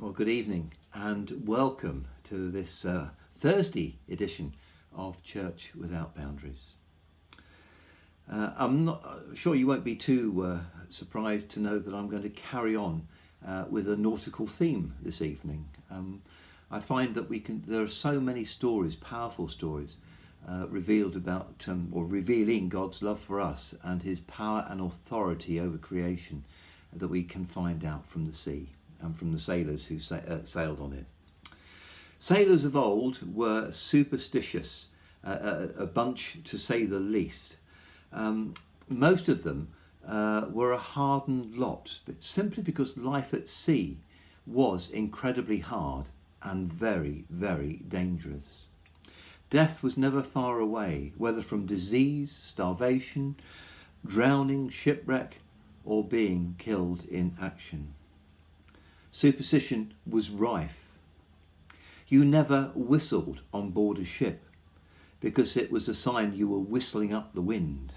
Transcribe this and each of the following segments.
Well, good evening and welcome to this Thursday edition of Church Without Boundaries. I'm not sure you won't be too surprised to know that I'm going to carry on with a nautical theme this evening. I find that there are so many stories, powerful stories, revealed about or revealing God's love for us and his power and authority over creation that we can find out from the sea and from the sailors who sailed on it. Sailors of old were superstitious, a bunch to say the least. Most of them were a hardened lot, but simply because life at sea was incredibly hard and very, very dangerous. Death was never far away, whether from disease, starvation, drowning, shipwreck, or being killed in action. Superstition was rife. You never whistled on board a ship because it was a sign you were whistling up the wind.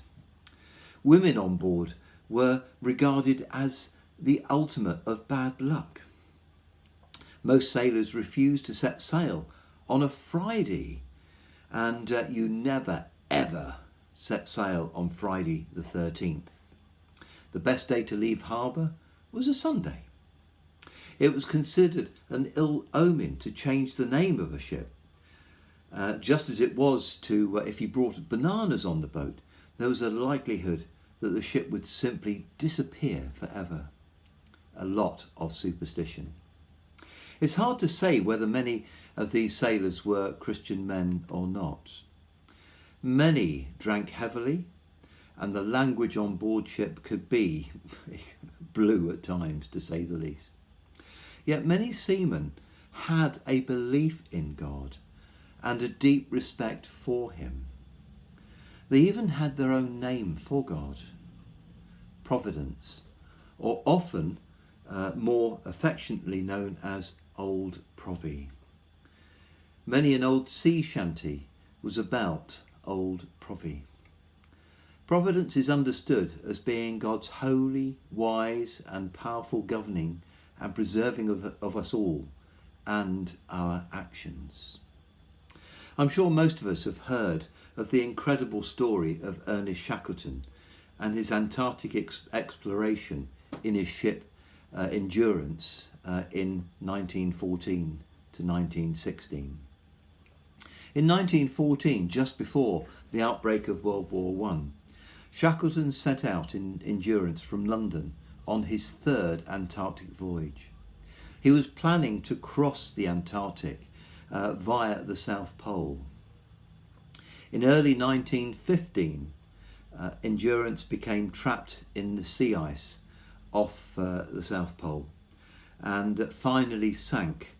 Women on board were regarded as the ultimate of bad luck. Most sailors refused to set sail on a Friday, and you never ever set sail on Friday the 13th. The best day to leave harbour was a Sunday. It was considered an ill omen to change the name of a ship, just as it was to if you brought bananas on the boat, there was a likelihood that the ship would simply disappear forever. A lot of superstition. It's hard to say whether many of these sailors were Christian men or not. Many drank heavily, and the language on board ship could be blue at times, to say the least. Yet many seamen had a belief in God and a deep respect for him. They even had their own name for God, Providence, or often more affectionately known as Old Provy. Many an old sea shanty was about Old Provy. Providence is understood as being God's holy, wise and powerful governing and preserving of us all and our actions. I'm sure most of us have heard of the incredible story of Ernest Shackleton and his Antarctic exploration in his ship Endurance in 1914 to 1916. In 1914, just before the outbreak of World War I, Shackleton set out in Endurance from London on his third Antarctic voyage. He was planning to cross the Antarctic via the South Pole. In early 1915, Endurance became trapped in the sea ice off the South Pole and finally sank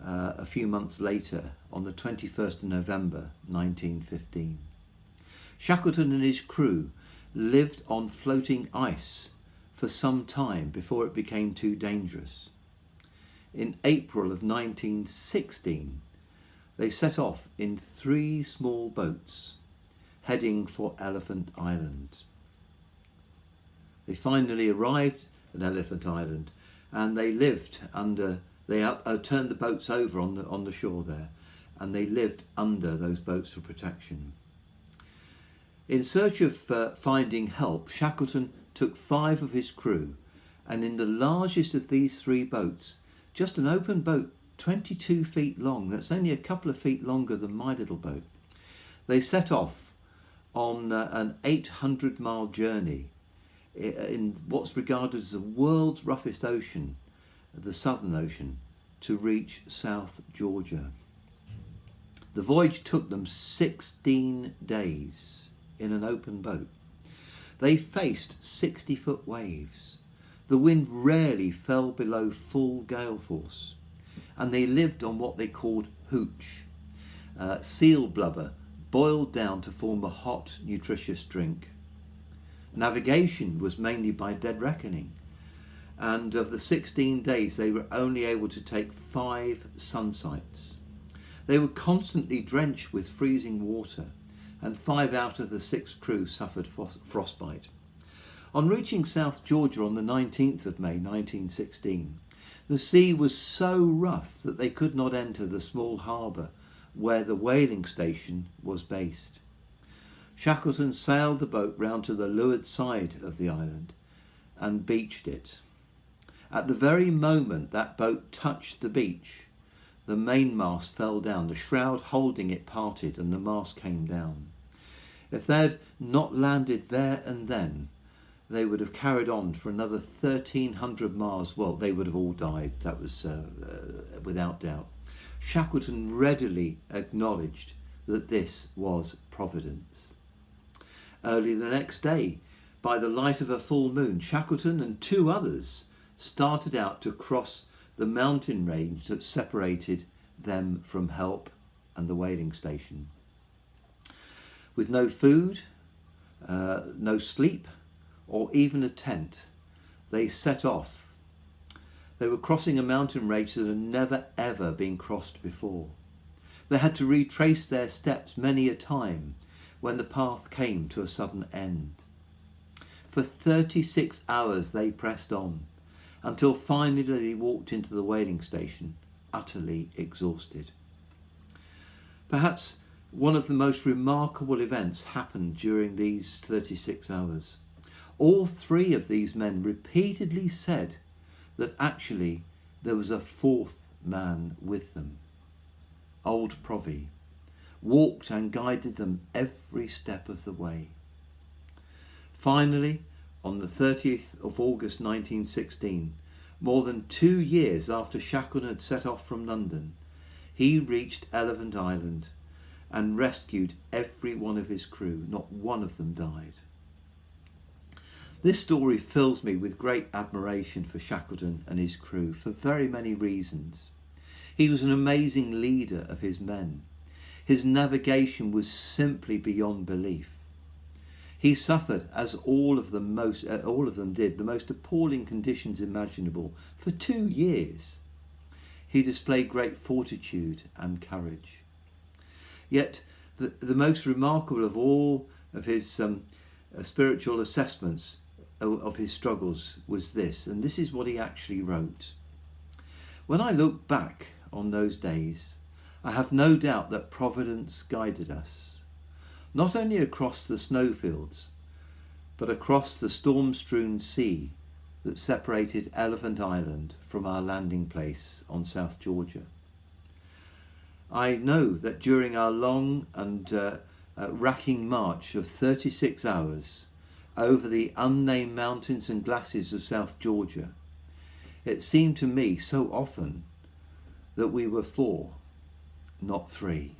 a few months later on the 21st of November 1915. Shackleton and his crew lived on floating ice for some time before it became too dangerous. In April of 1916, they set off in 3 small boats heading for Elephant Island. They finally arrived at Elephant Island and they lived turned the boats over on the shore there, and they lived under those boats for protection. In search of finding help, Shackleton took 5 of his crew, and in the largest of these 3 boats, just an open boat 22 feet long, that's only a couple of feet longer than my little boat, they set off on an 800-mile journey in what's regarded as the world's roughest ocean, the Southern Ocean, to reach South Georgia. The voyage took them 16 days in an open boat. They faced 60-foot waves. The wind rarely fell below full gale force, and they lived on what they called hooch, seal blubber boiled down to form a hot, nutritious drink. Navigation was mainly by dead reckoning, and of the 16 days they were only able to take 5 sun sights. They were constantly drenched with freezing water, and 5 out of the 6 crew suffered frostbite. On reaching South Georgia on the 19th of May 1916, The sea was so rough that they could not enter the small harbour where the whaling station was based. Shackleton sailed the boat round to the leeward side of the island and beached it. At the very moment that boat touched the beach, the mainmast fell down, the shroud holding it parted, and the mast came down. If they had not landed there and then, they would have carried on for another 1,300 miles. Well, they would have all died, that was without doubt. Shackleton readily acknowledged that this was providence. Early the next day, by the light of a full moon, Shackleton and 2 others started out to cross the mountain range that separated them from Help and the whaling station. With no food, no sleep, or even a tent, they set off. They were crossing a mountain range that had never ever been crossed before. They had to retrace their steps many a time when the path came to a sudden end. For 36 hours they pressed on, until finally they walked into the whaling station, utterly exhausted. Perhaps one of the most remarkable events happened during these 36 hours. All 3 of these men repeatedly said that actually there was a 4th man with them. Old Provy walked and guided them every step of the way. Finally, on the 30th of August 1916, more than 2 years after Shackleton had set off from London, he reached Elephant Island and rescued every one of his crew. Not one of them died. This story fills me with great admiration for Shackleton and his crew for very many reasons. He was an amazing leader of his men. His navigation was simply beyond belief. He suffered, as all of them did, the most appalling conditions imaginable for 2 years. He displayed great fortitude and courage. Yet the most remarkable of all of his spiritual assessments of his struggles was this, and this is what he actually wrote. When I look back on those days, I have no doubt that Providence guided us, not only across the snowfields, but across the storm-strewn sea that separated Elephant Island from our landing place on South Georgia. I know that during our long and racking march of 36 hours over the unnamed mountains and glaciers of South Georgia, it seemed to me so often that we were 4, not 3.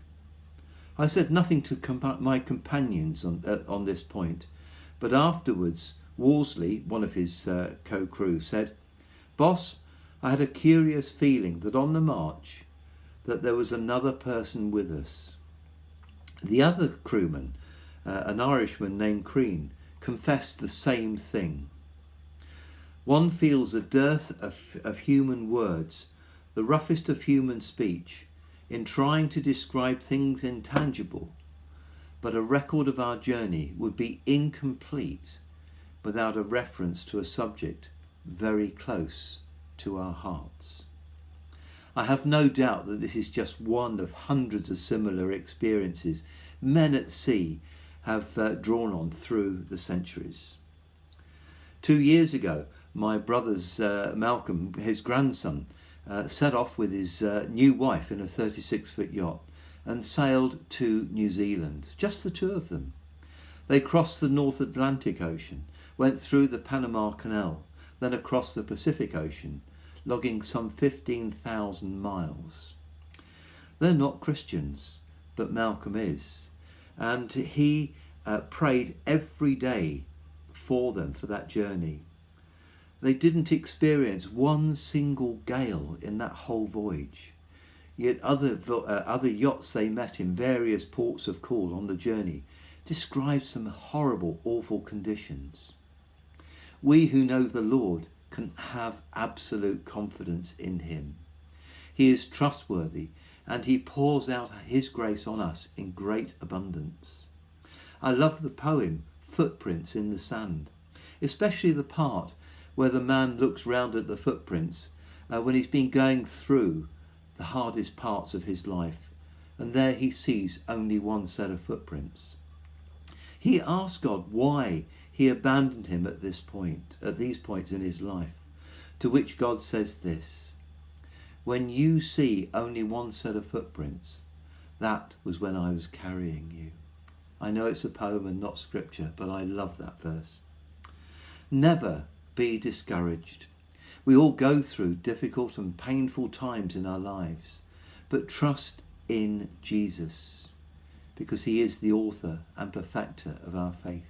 I said nothing to my companions on this point, but afterwards Worsley, one of his co-crew, said, "Boss, I had a curious feeling that on the march that there was another person with us." The other crewman, an Irishman named Crean, confessed the same thing. One feels a dearth of human words, the roughest of human speech, in trying to describe things intangible, but a record of our journey would be incomplete without a reference to a subject very close to our hearts. I have no doubt that this is just one of hundreds of similar experiences men at sea have drawn on through the centuries. 2 years ago, my brother's Malcolm, his grandson, set off with his new wife in a 36-foot yacht and sailed to New Zealand, just the 2 of them. They crossed the North Atlantic Ocean, went through the Panama Canal, then across the Pacific Ocean, logging some 15,000 miles. They're not Christians, but Malcolm is, and he prayed every day for them for that journey. They didn't experience one single gale in that whole voyage, yet other yachts they met in various ports of call on the journey described some horrible, awful conditions. We who know the Lord can have absolute confidence in him. He is trustworthy and he pours out his grace on us in great abundance. I love the poem Footprints in the Sand, especially the part where the man looks round at the footprints when he's been going through the hardest parts of his life, and there he sees only one set of footprints. He asks God why he abandoned him at these points in his life, to which God says this: when you see only one set of footprints, that was when I was carrying you. I know it's a poem and not scripture, but I love that verse. Never be discouraged. We all go through difficult and painful times in our lives, but trust in Jesus, because he is the author and perfecter of our faith,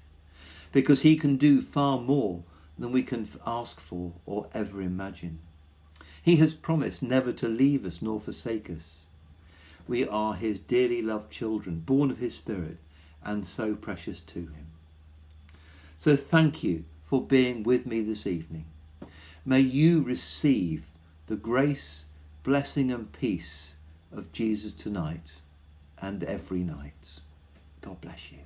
because he can do far more than we can ask for or ever imagine. He has promised never to leave us nor forsake us. We are his dearly loved children, born of his Spirit, and so precious to him. So thank you for being with me this evening. May you receive the grace, blessing and peace of Jesus tonight and every night. God bless you.